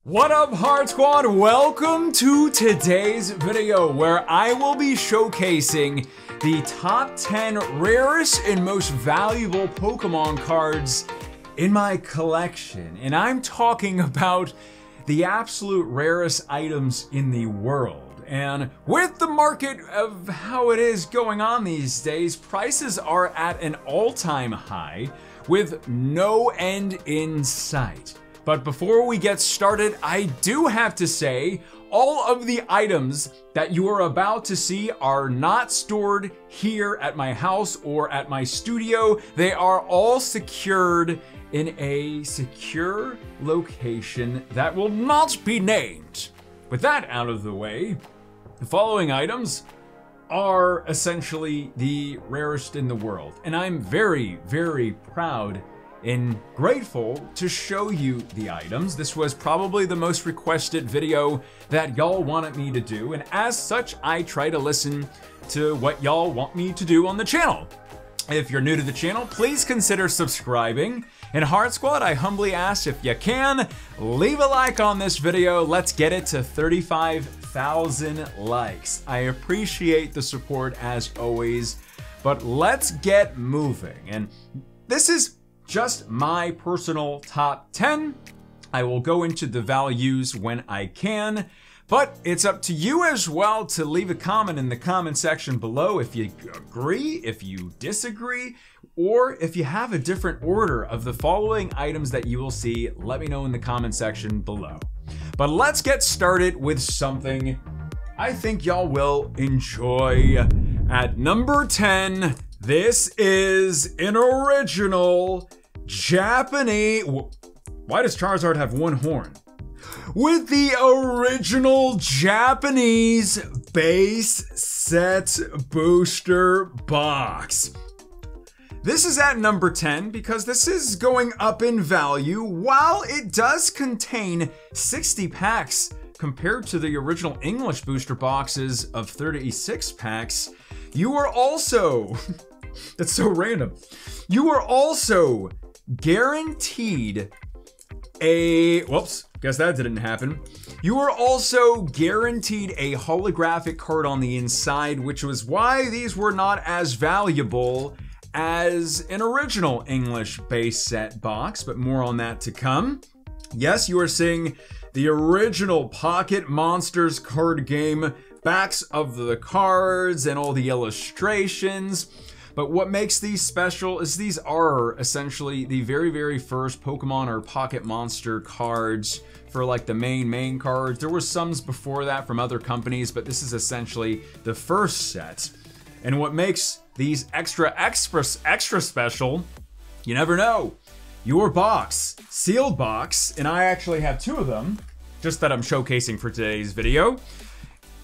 What up, Heart Squad? Welcome to today's video where I will be showcasing the top 10 rarest and most valuable Pokemon cards in my collection. And I'm talking about the absolute rarest items in the world. And with the market of how it is going on these days, prices are at an all-time high with no end in sight. But before we get started, I do have to say, all of the items that you are about to see are not stored here at my house or at my studio. They are all secured in a secure location that will not be named. With that out of the way, the following items are essentially the rarest in the world. And I'm very, very proud and grateful to show you the items. This was probably the most requested video that y'all wanted me to do, and as such, I try to listen to what y'all want me to do on the channel. If you're new to the channel, please consider subscribing. And Heart Squad, I humbly ask if you can, leave a like on this video. Let's get it to 35,000 likes. I appreciate the support as always, but let's get moving. And this is just my personal top 10. I will go into the values when I can, but it's up to you as well to leave a comment in the comment section below if you agree, if you disagree, or if you have a different order of the following items that you will see. Let me know in the comment section below. But let's get started with something I think y'all will enjoy. At number 10, this is an original Japanese. Why does Charizard have one horn? With the original Japanese base set booster box. This is at number 10 because this is going up in value. While it does contain 60 packs compared to the original English booster boxes of 36 packs, you are also, that's so random, you are also guaranteed a, whoops, guess that didn't happen. You are also guaranteed a holographic card on the inside, which was why these were not as valuable as an original English base set box, but more on that to come. Yes, you are seeing the original Pocket Monsters card game backs of the cards and all the illustrations. But what makes these special is these are essentially the very, very first Pokemon or Pocket Monster cards for like the main cards. There were some before that from other companies, but this is essentially the first set. And what makes these extra special, you never know. Your box, sealed box, and I actually have two of them, just that I'm showcasing for today's video,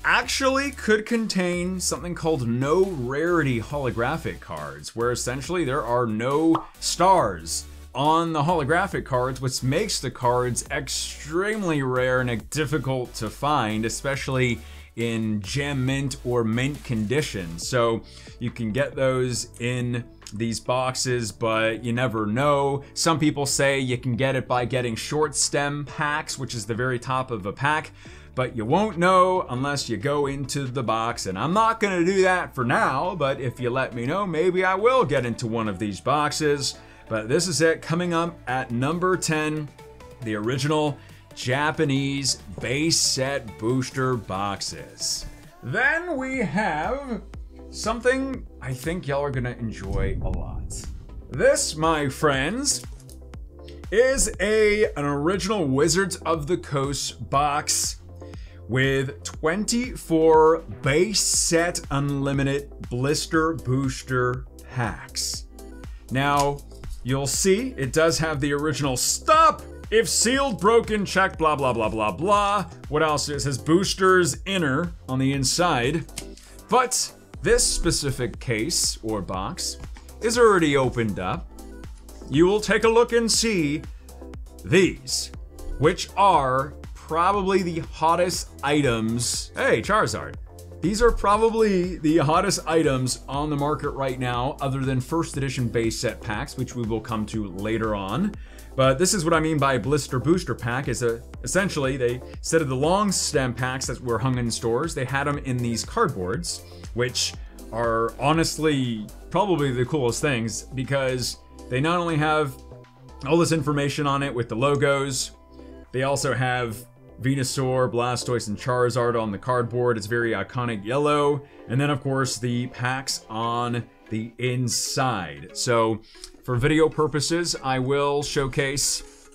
actually could contain something called no rarity holographic cards, where essentially there are no stars on the holographic cards, which makes the cards extremely rare and difficult to find, especially in gem mint or mint condition. So you can get those in these boxes, but you never know. Some people say you can get it by getting short stem packs, which is the very top of a pack, but you won't know unless you go into the box, and I'm not gonna do that for now, but if you let me know, maybe I will get into one of these boxes. But this is it, coming up at number 10, the original Japanese base set booster boxes. Then we have something I think y'all are gonna enjoy a lot. This, my friends, is an original Wizards of the Coast box with 24 base set unlimited blister booster packs. Now, you'll see it does have the original stop, if sealed, broken, check, blah, blah, blah, blah, blah. What else? It says boosters inner on the inside. But this specific case or box is already opened up. You will take a look and see these, which are probably the hottest items. Hey, Charizard. These are probably the hottest items on the market right now, other than first edition base set packs, which we will come to later on. But this is what I mean by blister booster pack, is essentially they, instead of the long stem packs that were hung in stores, they had them in these cardboards, which are honestly probably the coolest things because they not only have all this information on it with the logos, they also have Venusaur, Blastoise, and Charizard on the cardboard. It's very iconic yellow. And then of course the packs on the inside. So for video purposes, I will showcase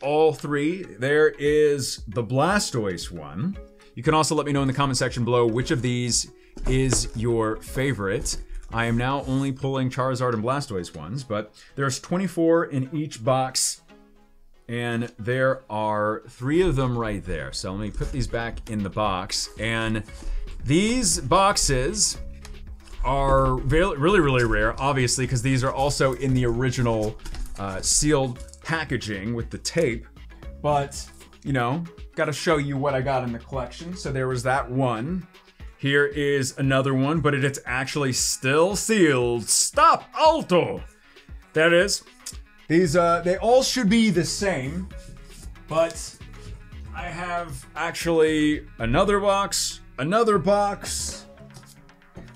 all three. There is the Blastoise one. You can also let me know in the comment section below which of these is your favorite. I am now only pulling Charizard and Blastoise ones, but there's 24 in each box, and there are 3 of them right there. So let me put these back in the box, and these boxes are really rare, obviously, because these are also in the original sealed packaging with the tape, but, you know, gotta show you what I got in the collection. So there was that one. Here is another one, but it's actually still sealed. Stop! Alto! That is. These, they all should be the same, but I have actually another box.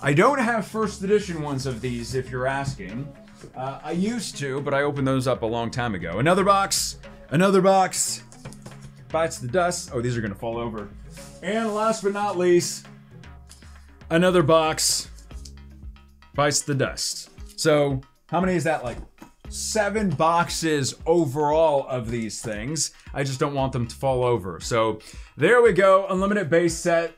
I don't have first edition ones of these, if you're asking. I used to, but I opened those up a long time ago. Another box. Bites the dust. Oh, these are gonna fall over. And last but not least, another box. Bites the dust. So, how many is that? Like 7 boxes overall of these things. I just don't want them to fall over. So, there we go. Unlimited base set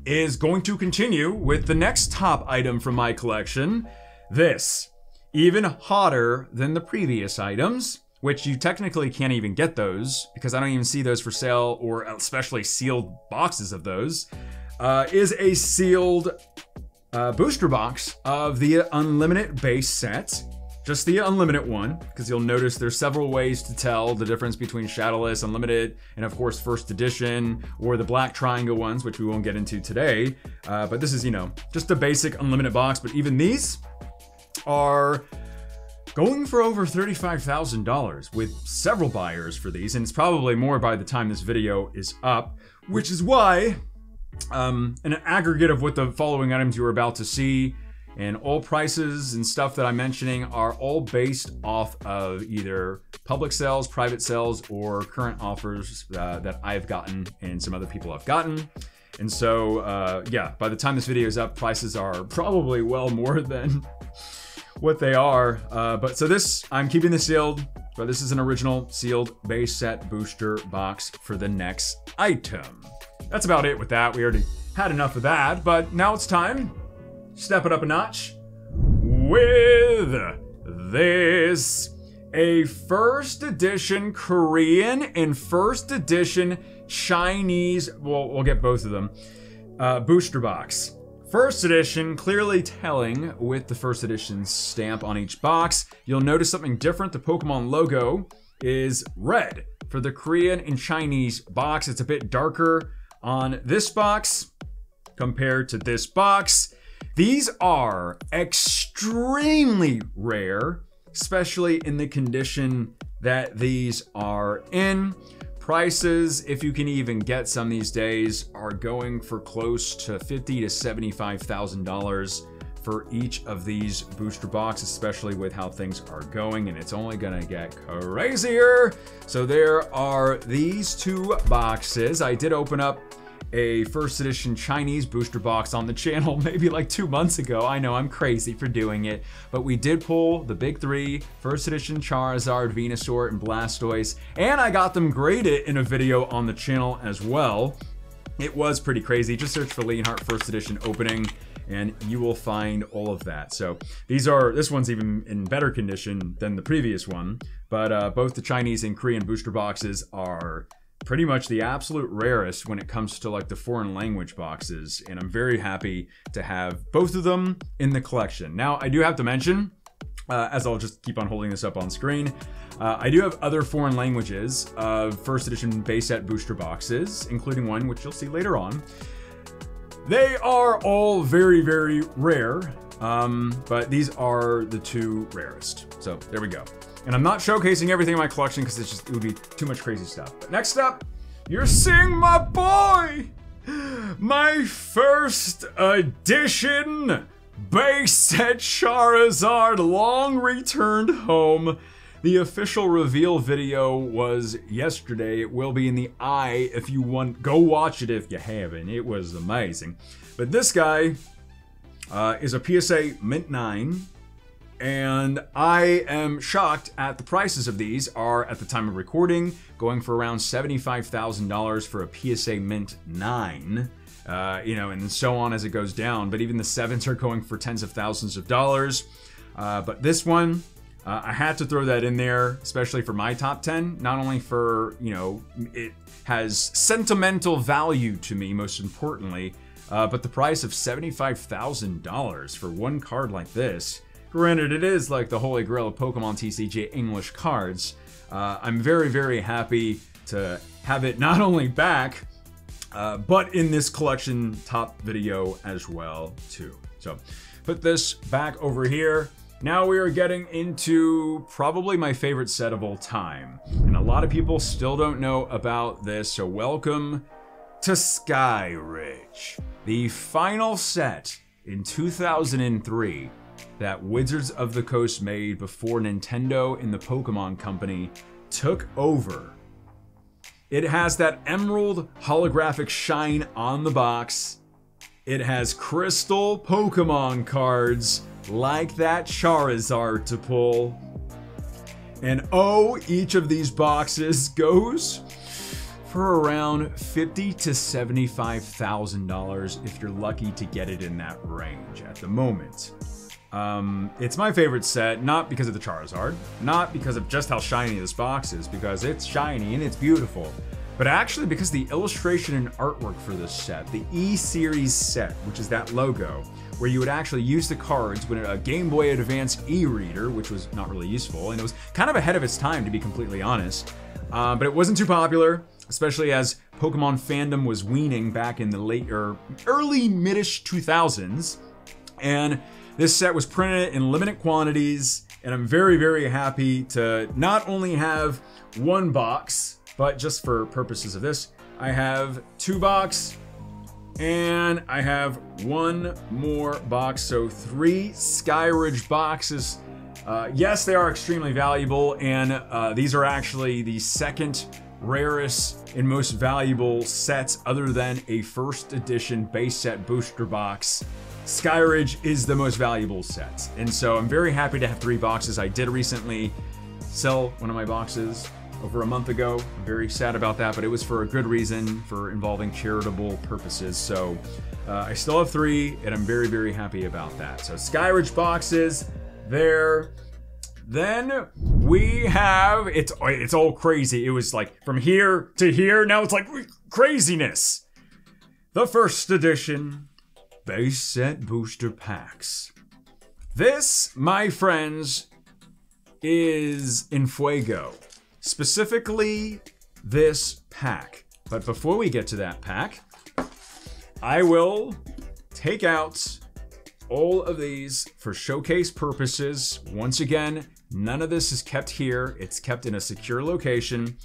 is going to continue with the next top item from my collection. This, even hotter than the previous items, which you technically can't even get those because I don't even see those for sale, or especially sealed boxes of those, is a sealed booster box of the Unlimited base set. Just the Unlimited one, because you'll notice there's several ways to tell the difference between Shadowless, Unlimited, and of course First Edition, or the Black Triangle ones, which we won't get into today. But this is, you know, just a basic Unlimited box, but even these are going for over $35,000 with several buyers for these, and it's probably more by the time this video is up, which is why an aggregate of what the following items you are about to see and all prices and stuff that I'm mentioning are all based off of either public sales, private sales, or current offers that I've gotten and some other people have gotten. And so, yeah, by the time this video is up, prices are probably well more than what they are. But so this, I'm keeping this sealed, but this is an original sealed base set booster box for the next item. That's about it with that. We already had enough of that, but now it's time. Step it up a notch with this, a first edition Korean and first edition Chinese, well, we'll get both of them, booster box. First edition, clearly telling with the first edition stamp on each box. You'll notice something different. The Pokemon logo is red for the Korean and Chinese box. It's a bit darker on this box compared to this box. These are extremely rare, especially in the condition that these are in. Prices, if you can even get some these days, are going for close to $50,000 to $75,000 for each of these booster boxes, especially with how things are going, and it's only gonna get crazier. So there are these 2 boxes. I did open up a first edition Chinese booster box on the channel maybe like 2 months ago. I know I'm crazy for doing it, but we did pull the big 3, first edition Charizard, Venusaur, and Blastoise, and I got them graded in a video on the channel as well. It was pretty crazy. Just search for Leonhart first edition opening and you will find all of that. So this one's even in better condition than the previous one, but both the Chinese and Korean booster boxes are pretty much the absolute rarest when it comes to like the foreign language boxes, and I'm very happy to have both of them in the collection. Now, I do have to mention, as I'll just keep on holding this up on screen, I do have other foreign languages of first edition base set booster boxes, including one which you'll see later on. They are all very, very rare, but these are the 2 rarest. So there we go. And I'm not showcasing everything in my collection because it would be too much crazy stuff. But next up, you're seeing my boy! My first edition base set Charizard long returned home. The official reveal video was yesterday. It will be in the eye if you want. Go watch it if you haven't. It was amazing. But this guy is a PSA Mint 9. And I am shocked at the prices of these are, at the time of recording, going for around $75,000 for a PSA Mint 9. You know, and so on as it goes down. But even the 7s are going for tens of thousands of dollars. But this one, I had to throw that in there, especially for my top 10. Not only for, you know, it has sentimental value to me, most importantly, but the price of $75,000 for one card like this. Granted, it is like the holy grail of Pokemon TCG English cards. I'm very, very happy to have it not only back, but in this collection top video as well, too. So, put this back over here. Now we are getting into probably my favorite set of all time. And a lot of people still don't know about this, so welcome to SKYRIDGE. The final set in 2003 that Wizards of the Coast made before Nintendo and the Pokemon Company took over. It has that emerald holographic shine on the box. It has crystal Pokemon cards like that Charizard to pull. And oh, each of these boxes goes for around $50,000 to $75,000 if you're lucky to get it in that range at the moment. It's my favorite set, not because of the Charizard, not because of just how shiny this box is, because it's shiny and it's beautiful, but actually because the illustration and artwork for this set, the E-Series set, which is that logo, where you would actually use the cards with a Game Boy Advance e-reader, which was not really useful, and it was kind of ahead of its time, to be completely honest. But it wasn't too popular, especially as Pokemon fandom was weaning back in the late or early mid-ish 2000s, and this set was printed in limited quantities, and I'm very, very happy to not only have one box, but just for purposes of this, I have 2 boxes, and I have 1 more box, so 3 SKYRIDGE boxes. Yes, they are extremely valuable, and these are actually the second rarest and most valuable sets other than a first edition base set booster box. SKYRIDGE is the most valuable set, and so I'm very happy to have 3 boxes. I did recently sell one of my boxes over a month ago. I'm very sad about that, but it was for a good reason, for involving charitable purposes. So I still have 3, and I'm very, very happy about that. So SKYRIDGE boxes there. Then we have, it's all crazy. It was like from here to here, now it's like craziness. The first edition base set booster packs. This, my friends, is in Fuego. Specifically, this pack. But before we get to that pack, I will take out all of these for showcase purposes. Once again, none of this is kept here. It's kept in a secure location.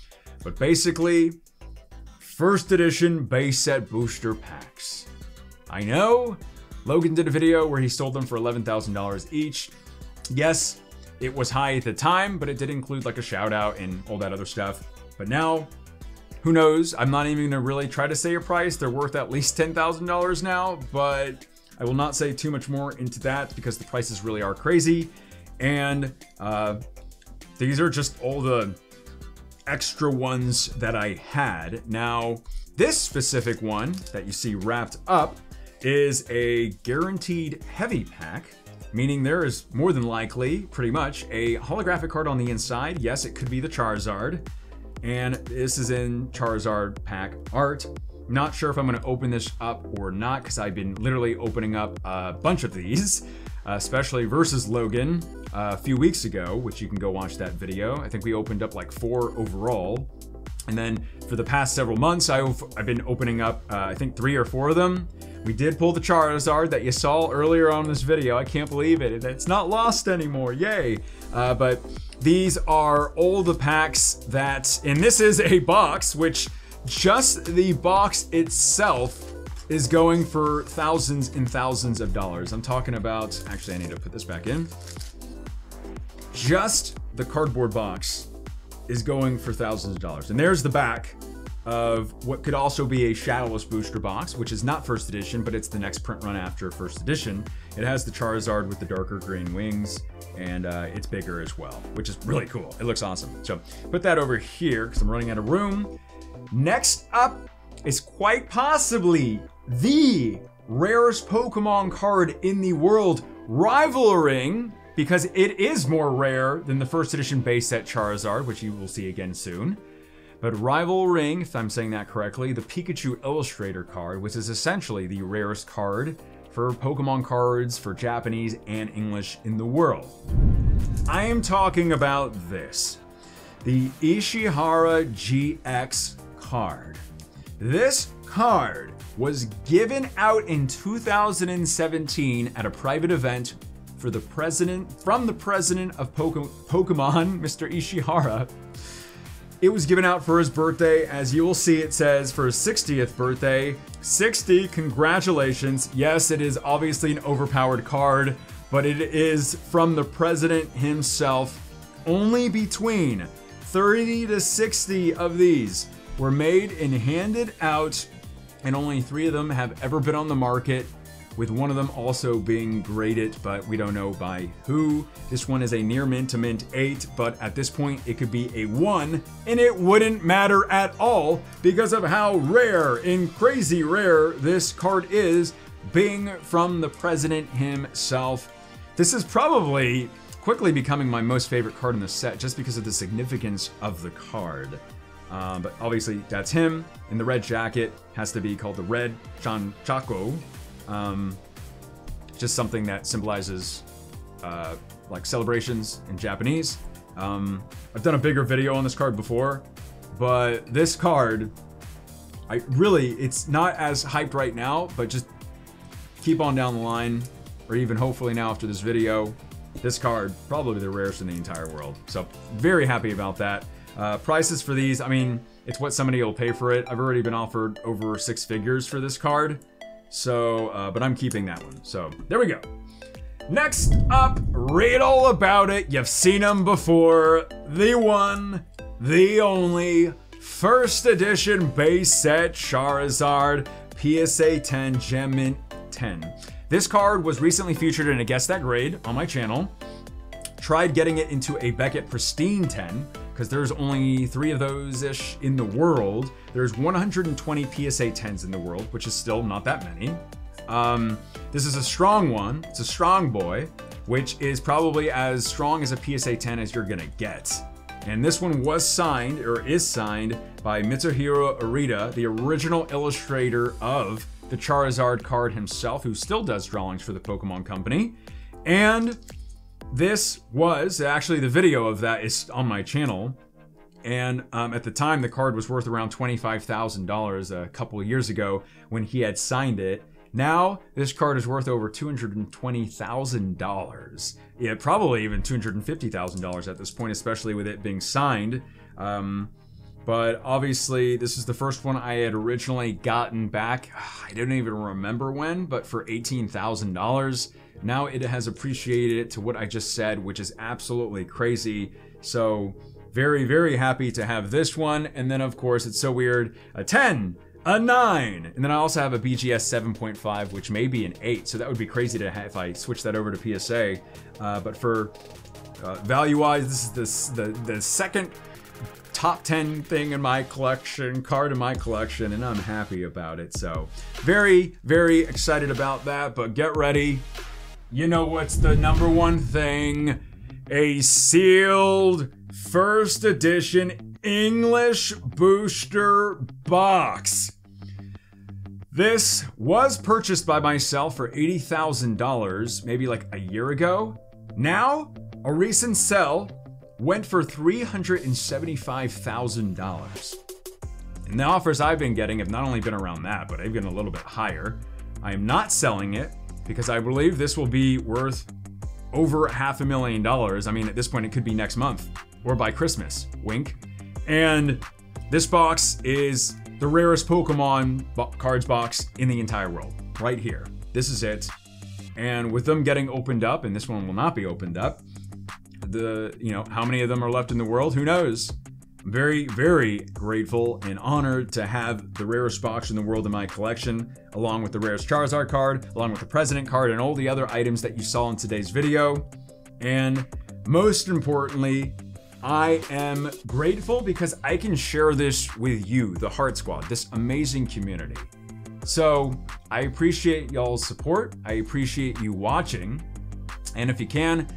But basically, first edition base set booster packs. I know Logan did a video where he sold them for $11,000 each. Yes, it was high at the time, but it did include like a shout out and all that other stuff. But now, who knows? I'm not even gonna really try to say a price. They're worth at least $10,000 now, but I will not say too much more into that because the prices really are crazy. And these are just all the extra ones that I had. Now, this specific one that you see wrapped up is a guaranteed heavy pack, meaning there is more than likely, pretty much, a holographic card on the inside. Yes, it could be the Charizard, and this is in Charizard pack art. Not sure if I'm gonna open this up or not, because I've been literally opening up a bunch of these, especially versus Logan a few weeks ago, which you can go watch that video. I think we opened up like 4 overall. And then for the past several months, I've been opening up, I think 3 or 4 of them. We did pull the Charizard that you saw earlier on in this video. I can't believe it. It's not lost anymore, yay. But these are all the packs that, and this is a box, which just the box itself is going for thousands and thousands of dollars. I'm talking about, actually I need to put this back in. Just the cardboard box is going for thousands of dollars. And there's the back of what could also be a Shadowless booster box, which is not first edition, but it's the next print run after first edition. It has the Charizard with the darker green wings, and it's bigger as well, which is really cool. It looks awesome. So put that over here because I'm running out of room. Next up is quite possibly the rarest Pokemon card in the world, rivaling, because it is more rare than the first edition base set Charizard, which you will see again soon. But rivaling, if I'm saying that correctly, the Pikachu Illustrator card, which is essentially the rarest card for Pokemon cards for Japanese and English in the world. I am talking about this, the ISHIHARA GX card. This card was given out in 2017 at a private event for the president, from the president of Pokemon, Mr. ISHIHARA. It was given out for his birthday. As you will see, it says for his 60th birthday. 60, congratulations. Yes, it is obviously an overpowered card, but it is from the president himself. Only between 30 to 60 of these were made and handed out, and only 3 of them have ever been on the market, with one of them also being graded, but we don't know by who. This one is a near mint to mint 8, but at this point it could be a 1, and it wouldn't matter at all because of how rare and crazy rare this card is, being from the president himself. This is probably quickly becoming my most favorite card in the set just because of the significance of the card. But obviously that's him, and the red jacket has to be called the Red Chanchako. Just something that symbolizes like celebrations in Japanese. I've done a bigger video on this card before, but this card, it's not as hyped right now, but just keep on down the line, or even hopefully now after this video, this card, probably the rarest in the entire world. So very happy about that. Prices for these, I mean, it's what somebody will pay for it. I've already been offered over 6 figures for this card. So, but I'm keeping that one. So there we go. Next up, read all about it. You've seen him before. The one, the only, first edition base set Charizard, PSA 10, Gem Mint 10. This card was recently featured in a Guess That Grade on my channel. Tried getting it into a Beckett Pristine 10, because there's only 3 of those-ish in the world. There's 120 PSA 10s in the world, which is still not that many. This is a strong one. It's a strong boy, which is probably as strong as a PSA 10 as you're gonna get. And this one was signed, or is signed, by Mitsuhiro Arita, the original illustrator of the Charizard card himself, who still does drawings for the Pokemon Company. And this was, actually the video of that is on my channel, and at the time the card was worth around $25,000 a couple of years ago when he had signed it. Now this card is worth over $220,000. Yeah, probably even $250,000 at this point, especially with it being signed. But obviously this is the first one I had originally gotten back, I don't even remember when, but for $18,000. Now it has appreciated to what I just said, which is absolutely crazy. So very, very happy to have this one. And then of course, it's so weird, a 10, a 9. And then I also have a BGS 7.5, which may be an 8. So that would be crazy to have if I switch that over to PSA. But for value-wise, this is the second top 10 thing in my collection, card in my collection, and I'm happy about it. So very, very excited about that, but get ready. You know what's the #1 thing? A sealed first edition English booster box. This was purchased by myself for $80,000, maybe like a year ago. Now, a recent sell went for $375,000. And the offers I've been getting have not only been around that, but even a little bit higher. I am not selling it because I believe this will be worth over $500,000. I mean, at this point, it could be next month or by Christmas, wink. And this box is the rarest Pokemon cards box in the entire world, right here. This is it. And with them getting opened up, and this one will not be opened up, how many of them are left in the world? Who knows? I'm very, very grateful and honored to have the rarest box in the world in my collection, along with the rarest Charizard card, along with the President card, and all the other items that you saw in today's video. And most importantly, I am grateful because I can share this with you, the Heart Squad, this amazing community. So I appreciate y'all's support. I appreciate you watching. And if you can,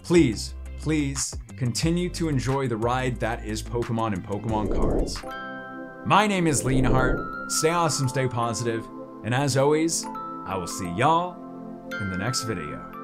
please continue to enjoy the ride that is Pokemon and Pokemon cards. My name is Leonhart. Stay awesome, stay positive, and as always, I will see y'all in the next video.